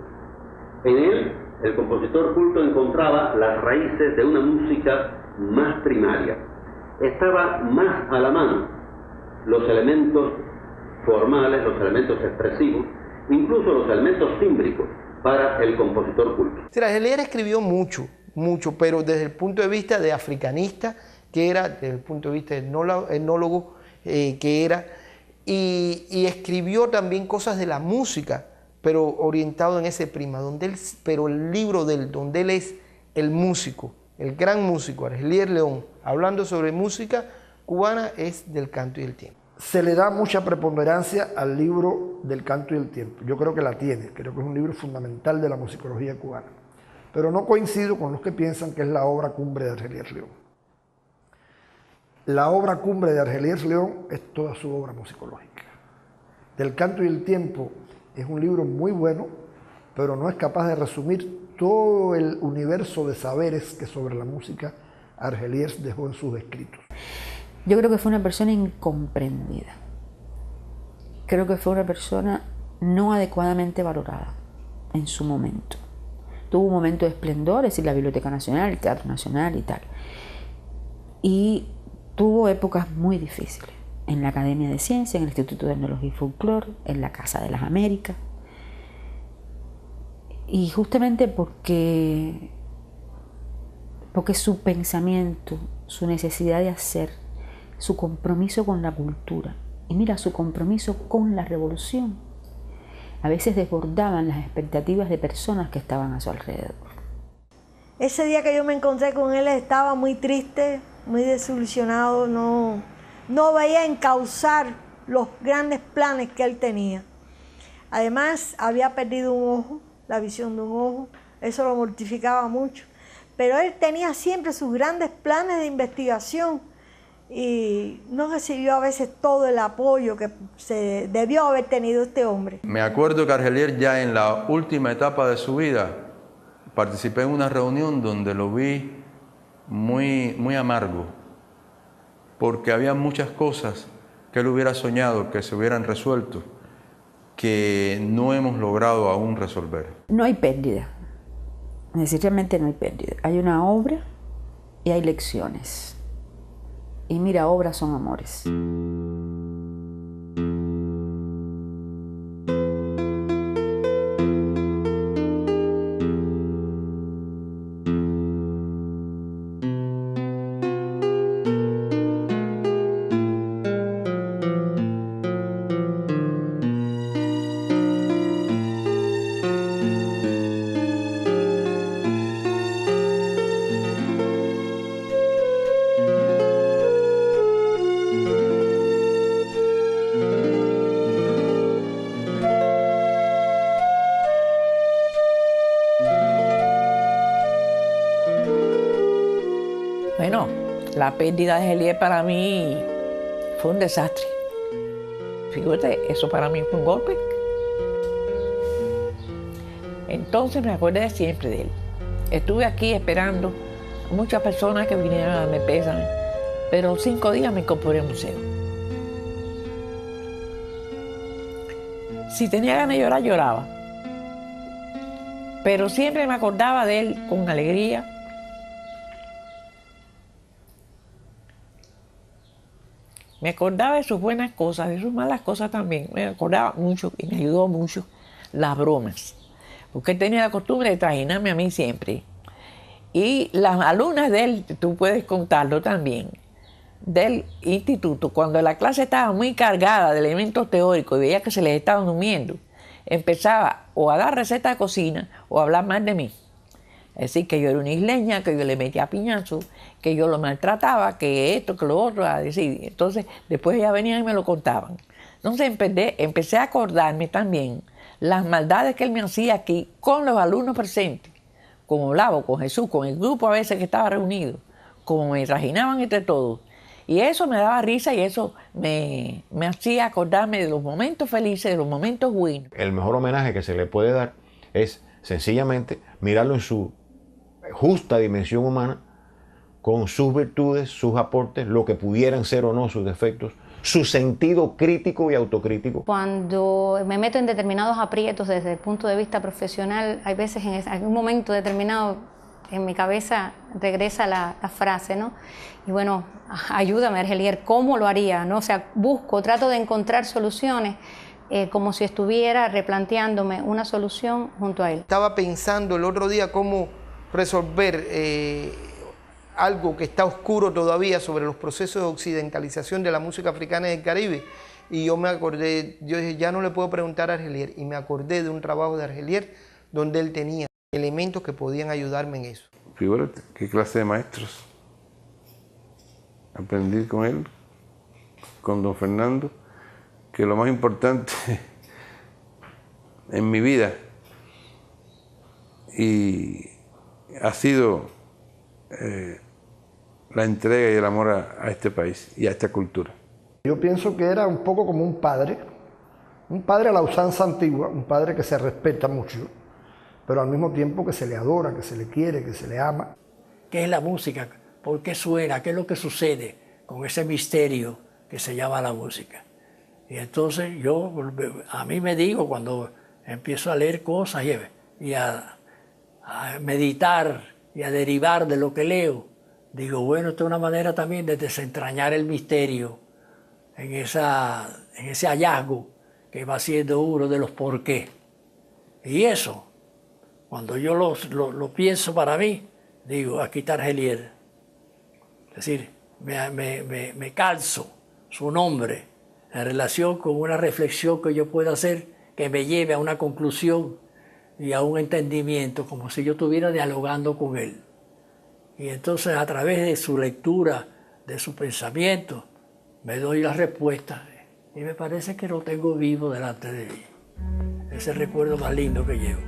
En él, el compositor culto encontraba las raíces de una música más primaria. Estaba más a la mano los elementos formales, los elementos expresivos, incluso los elementos tímbricos para el compositor culto. Argelier escribió mucho, pero desde el punto de vista de africanista, que era, desde el punto de vista de etnólogo, que era, y escribió también cosas de la música, pero orientado en ese prima, pero el libro de él, donde él es el músico, el gran músico, Argelier León, hablando sobre música cubana, es del canto y el tiempo. Se le da mucha preponderancia al libro del canto y el tiempo. Yo creo que la tiene, creo que es un libro fundamental de la musicología cubana. Pero no coincido con los que piensan que es la obra cumbre de Argelier León. La obra cumbre de Argelier León es toda su obra musicológica. Del canto y el tiempo es un libro muy bueno, pero no es capaz de resumir todo el universo de saberes que sobre la música Argelier dejó en sus escritos. Yo creo que fue una persona incomprendida. Creo que fue una persona no adecuadamente valorada en su momento. Tuvo un momento de esplendor, es decir, la Biblioteca Nacional, el Teatro Nacional y tal. Y tuvo épocas muy difíciles. En la Academia de Ciencias, en el Instituto de Etnología y Folclore, en la Casa de las Américas. Y justamente porque su pensamiento, su necesidad de hacer, su compromiso con la cultura y mira, su compromiso con la revolución, a veces desbordaban las expectativas de personas que estaban a su alrededor. Ese día que yo me encontré con él estaba muy triste, muy desilusionado, no veía encauzar los grandes planes que él tenía. Además, había perdido un ojo, la visión de un ojo, eso lo mortificaba mucho. Pero él tenía siempre sus grandes planes de investigación y no recibió a veces todo el apoyo que se debió haber tenido este hombre. Me acuerdo que Argelier ya en la última etapa de su vida participé en una reunión donde lo vi muy amargo, porque había muchas cosas que él hubiera soñado que se hubieran resuelto, que no hemos logrado aún resolver. No hay pérdida, necesariamente no hay pérdida. Hay una obra y hay lecciones. Y mira, obras son amores. Bueno, la pérdida de Argelier para mí fue un desastre. Fíjate, eso para mí fue un golpe. Entonces me acordé siempre de él. Estuve aquí esperando a muchas personas que vinieran a darme pésame, pero 5 días me incorporé al museo. Si tenía ganas de llorar, lloraba. Pero siempre me acordaba de él con alegría Me acordaba de sus buenas cosas, de sus malas cosas también. Me acordaba mucho y me ayudó mucho las bromas. Porque él tenía la costumbre de trajinarme a mí siempre. Y las alumnas de él, tú puedes contarlo también, del instituto, cuando la clase estaba muy cargada de elementos teóricos y veía que se les estaba durmiendo, empezaba o a dar recetas de cocina o a hablar mal de mí. Es decir, que yo era una isleña, que yo le metía piñazos, que yo lo maltrataba, que esto, que lo otro, a decir. Entonces, después ellas venían y me lo contaban. Entonces empecé a acordarme también las maldades que él me hacía aquí con los alumnos presentes, con Olavo, con Jesús, con el grupo a veces que estaba reunido, como me trajinaban entre todos. Y eso me daba risa y eso me hacía acordarme de los momentos felices, de los momentos buenos. El mejor homenaje que se le puede dar es sencillamente mirarlo en su justa dimensión humana, con sus virtudes, sus aportes, lo que pudieran ser o no sus defectos, su sentido crítico y autocrítico. Cuando me meto en determinados aprietos desde el punto de vista profesional, hay veces en algún momento determinado en mi cabeza regresa la frase, ¿no? Y bueno, ayúdame, Argelier, ¿cómo lo haría? ¿No? O sea, trato de encontrar soluciones como si estuviera replanteándome una solución junto a él. Estaba pensando el otro día cómo resolver algo que está oscuro todavía sobre los procesos de occidentalización de la música africana del Caribe. Y yo me acordé, yo dije, ya no le puedo preguntar a Argelier. Y me acordé de un trabajo de Argelier donde él tenía elementos que podían ayudarme en eso. Figúrate, qué clase de maestros. Aprendí con él, con don Fernando, que lo más importante en mi vida y ha sido la entrega y el amor a este país y a esta cultura. Yo pienso que era un poco como un padre a la usanza antigua, un padre que se respeta mucho, pero al mismo tiempo que se le adora, que se le quiere, que se le ama. ¿Qué es la música? ¿Por qué suena? ¿Qué es lo que sucede con ese misterio que se llama la música? Y entonces a mí me digo cuando empiezo a leer cosas y a meditar y a derivar de lo que leo, digo, bueno, esta es una manera también de desentrañar el misterio en ese hallazgo que va siendo uno de los por qué. Y eso, cuando yo lo pienso para mí, digo, aquí está Argelier. Es decir, me calzo su nombre en relación con una reflexión que yo pueda hacer que me lleve a una conclusión y a un entendimiento, como si yo estuviera dialogando con él. Y entonces a través de su lectura, de su pensamiento, me doy la respuesta y me parece que lo tengo vivo delante de mí. Es el recuerdo más lindo que llevo.